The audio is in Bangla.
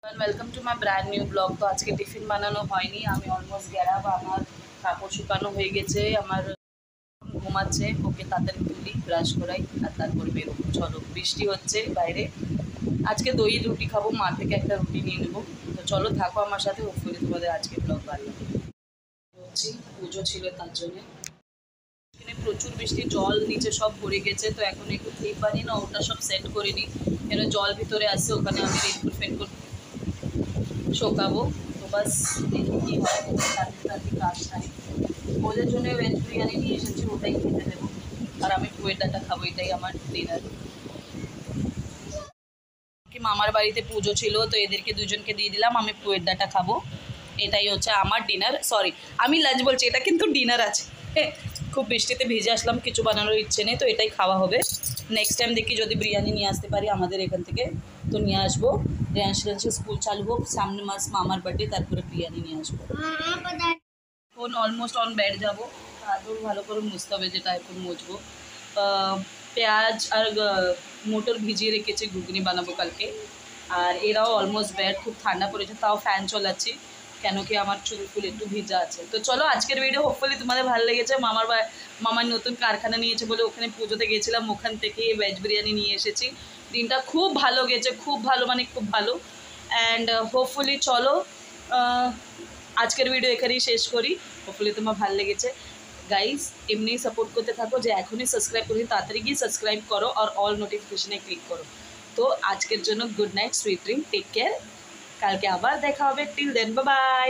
Welcome to my brand new blog. তো আজকে টিফিন বানানো হয়নি, আমি অলমোস্ট গেলাম। আমার কাপড় শুকানো হয়ে গেছে, আমার ঘুমাচ্ছে, ওকে তাড়াতাড়ি তুলি, ব্রাশ করাই আর তারপরে বেরোবো। চলো, বৃষ্টি হচ্ছে বাইরে। আজকে দই রুটি খাবো, মা থেকে একটা রুটি নিয়ে নেবো। তো চলো থাকো আমার সাথে, হোপফুলি তোমাদের আজকে ব্লগ ভালো লাগবে। হচ্ছি পুজো ছিল তার জন্যে। এখানে প্রচুর বৃষ্টি, জল নিচে সব ভরে গেছে। তো এখন একটু ঠিক বানি না, ওটা সব সেট করে নিই, কেন জল ভিতরে আসছে। ওখানে আমি রেনকোট ফেনকোট শোকাবো। তো বাস দেখি কী হয়, তাড়াতাড়ি কাজ নাই। ওদের জন্য ভেজ বিরিয়ানি নিয়ে এসেছি, ওটাই খেতে দেবো। আর আমি পুয়ের ডাটা খাবো, এটাই আমার ডিনার। কি মামার বাড়িতে পুজো ছিল, তো এদেরকে দুজনকে দিয়ে দিলাম, আমি পুয়ের ডাটা খাবো। এটাই হচ্ছে আমার ডিনার। সরি, আমি লাঞ্চ বলছি, এটা কিন্তু ডিনার আছে। খুব বৃষ্টিতে ভিজে আসলাম, কিছু বানানোর ইচ্ছে নেই, তো এটাই খাওয়া হবে। নেক্সট টাইম দেখি যদি বিরিয়ানি নিয়ে আসতে পারি আমাদের এখান থেকে, তো নিয়ে আসবো। রেঞ্চ স্কুল চালু হোক, সামনে মাস মামার বার্থডে, তারপরে বিরিয়ানি নিয়ে আসবো। ফোন অলমোস্ট অন বেড যাবো, আদৌ ভালো করে মুছতে হবে, যেটা এখন মুছবো। পেঁয়াজ আর মোটর ভিজিয়ে রেখেছি, ঘুগনি বানাবো কালকে। আর এরাও অলমোস্ট বেড, খুব ঠান্ডা পড়েছে, তাও ফ্যান চলাচ্ছি, কেন কি আমার চুল ফুল একটু ভিজা আছে। তো চলো, আজকের ভিডিও হোপফুলি তোমাদের ভালো লেগেছে। মামার নতুন কারখানা নিয়েছে বলে ওখানে পুজোতে গেছিলাম, ওখান থেকে ভেজ বিরিয়ানি নিয়ে এসেছি। দিনটা খুব ভালো গেছে, খুব ভালো, মানে খুব ভালো। অ্যান্ড হোপফুলি চলো আজকের ভিডিও এখানেই শেষ করি। হোপফুলি তোমার ভালো লেগেছে। গাইজ, এমনিই সাপোর্ট করতে থাকো, যে এখনই সাবস্ক্রাইব করি তাড়াতাড়ি গিয়ে সাবস্ক্রাইব করো আর অল নোটিফিকেশনে ক্লিক করো। তো আজকের জন্য good night, sweet dream, take care. কালকে আবার দেখা হবে, টিল দেন বাই বাই।